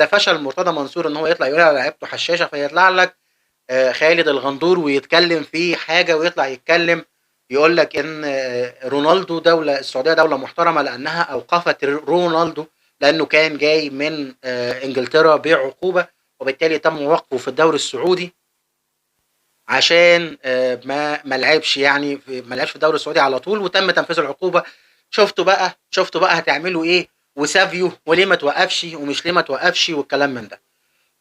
فشل مرتضى منصور ان هو يطلع يقول على لعيبته حشاشه، فيطلع لك خالد الغندور ويتكلم في حاجه، ويطلع يتكلم يقول لك ان رونالدو السعوديه دوله محترمه لانها اوقفت رونالدو لانه كان جاي من انجلترا بعقوبه، وبالتالي تم وقفه في الدوري السعودي عشان ما لعبش يعني ما لعبش في الدوري السعودي على طول، وتم تنفيذ العقوبه. شفتوا بقى هتعملوا ايه؟ وسافيو وليه ما توقفش ومش ليه ما توقفش والكلام من ده.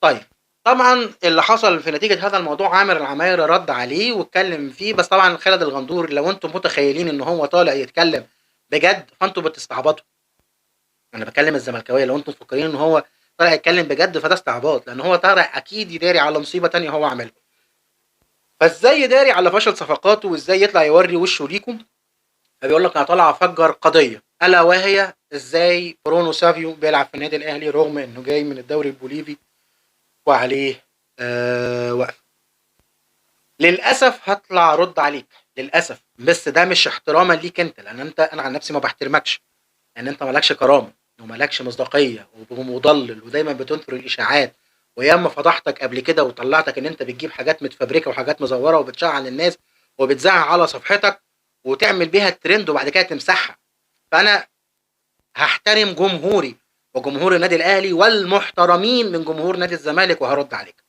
طيب، طبعا اللي حصل في نتيجه هذا الموضوع عامر العمايره رد عليه واتكلم فيه، بس طبعا خالد الغندور لو انتم متخيلين ان هو طالع يتكلم بجد فانتم بتستعبطوا. انا بكلم الزملكاويه، لو انتم مفكرين ان هو طالع يتكلم بجد فده استعباط، لان هو طالع اكيد يداري على مصيبه تانية هو عملها. فازاي يداري على فشل صفقاته وازاي يطلع يوري وشه ليكم؟ فبيقول لك انا طالع افجر قضيه، الا وهي ازاي برونو سافيو بيلعب في النادي الاهلي رغم انه جاي من الدوري البوليفي وعليه وقف. للاسف هطلع ارد عليك للاسف، بس ده مش احتراما ليك انت، لان انا عن نفسي ما بحترمكش، لان انت مالكش كرامه ومالكش مصداقيه ومضلل ودايما بتنثر الاشاعات، وياما فضحتك قبل كده وطلعتك ان انت بتجيب حاجات متفبركه وحاجات مزوره وبتشعل الناس وبتذاعها على صفحتك وتعمل بيها الترند وبعد كده تمسحها. فانا هحترم جمهوري وجمهور النادي الاهلي والمحترمين من جمهور نادي الزمالك وهرد عليك.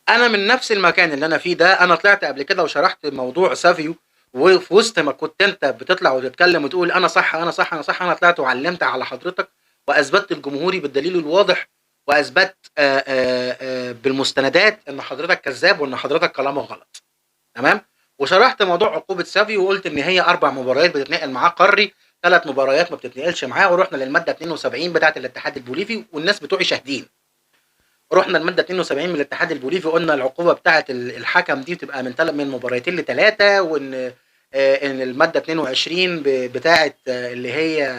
انا من نفس المكان اللي انا فيه ده، انا طلعت قبل كده وشرحت موضوع سافيو، وفي وسط ما كنت انت بتطلع وتتكلم وتقول انا صح انا صح انا صح، انا طلعت وعلمت على حضرتك واثبتت لجمهوري بالدليل الواضح، واثبت بالمستندات ان حضرتك كذاب وان حضرتك كلامك غلط. تمام. وشرحت موضوع عقوبه سافيو وقلت ان هي 4 مباريات بتتنقل معاه قاري، 3 مباريات ما بتتنقلش معاه، ورحنا للماده 72 بتاعه الاتحاد البوليفي والناس بتوعي شاهدين. رحنا الماده 72 من الاتحاد البوليفي قلنا العقوبه بتاعه الحكم دي تبقى من مباراتين لثلاثه، وان ان الماده 22 بتاعه اللي هي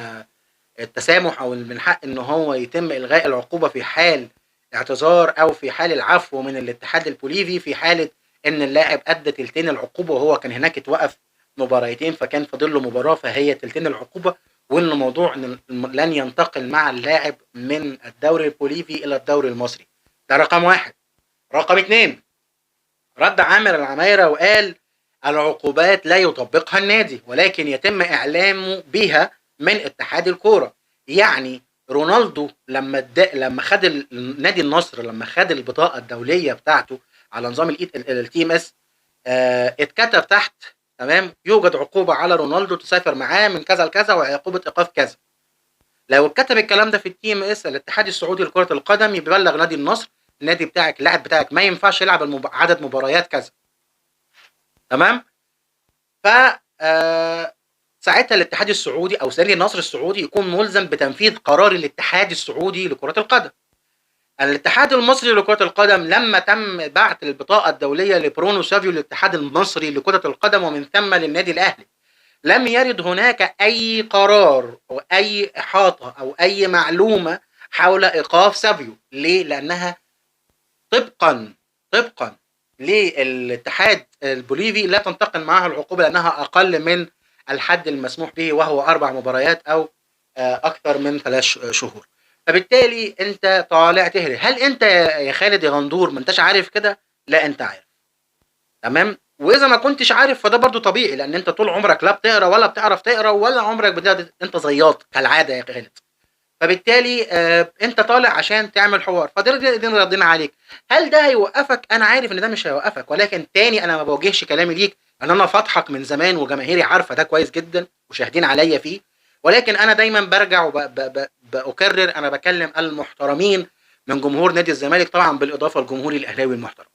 التسامح او من حق ان هو يتم الغاء العقوبه في حال اعتذار او في حال العفو من الاتحاد البوليفي في حاله ان اللاعب ادى تلتين العقوبه وهو كان هناك اتوقف مباراتين فكان فاضل له مباراه فهي تلتين العقوبه، وان الموضوع لن ينتقل مع اللاعب من الدوري البوليفي الى الدوري المصري. ده رقم 1. رقم 2، رد عامر العمايرة وقال العقوبات لا يطبقها النادي ولكن يتم إعلامه بها من اتحاد الكورة. يعني رونالدو لما خد نادي النصر لما خد البطاقة الدولية بتاعته على نظام التي ام اس، اتكتب تحت تمام يوجد عقوبة على رونالدو تسافر معاه من كذا لكذا وعقوبة ايقاف كذا. لو اتكتب الكلام ده في التي ام اس الاتحاد السعودي لكرة القدم يبلغ نادي النصر النادي بتاعك اللاعب بتاعك ما ينفعش يلعب عدد مباريات كذا. تمام. ف ساعتها الاتحاد السعودي او نادي النصر السعودي يكون ملزم بتنفيذ قرار الاتحاد السعودي لكرة القدم. الاتحاد المصري لكرة القدم لما تم بعث البطاقة الدولية لبرونو سافيو للاتحاد المصري لكرة القدم ومن ثم للنادي الاهلي، لم يرد هناك اي قرار او اي احاطة او اي معلومة حول ايقاف سافيو. ليه؟ لانها طبقا للاتحاد البوليفي لا تنتقل معها العقوبة لأنها أقل من الحد المسموح به وهو 4 مباريات أو أكثر من 3 شهور. فبالتالي أنت طالع تهري. هل أنت يا خالد يا غندور ما أنتش عارف كده؟ لا أنت عارف. تمام. وإذا ما كنتش عارف فده برضو طبيعي لأن أنت طول عمرك لا بتقرأ ولا بتعرف تقرأ ولا عمرك أنت زياط كالعادة يا خالد. فبالتالي انت طالع عشان تعمل حوار فدي ردينا عليك. هل ده هيوقفك؟ انا عارف ان ده مش هيوقفك، ولكن تاني انا ما بوجهش كلامي ليك ان انا فاضحك من زمان وجماهيري عارفه ده كويس جدا وشاهدين عليا فيه، ولكن انا دايما برجع وبكرر انا بكلم المحترمين من جمهور نادي الزمالك طبعا بالاضافه لجمهوري الاهلاوي المحترم.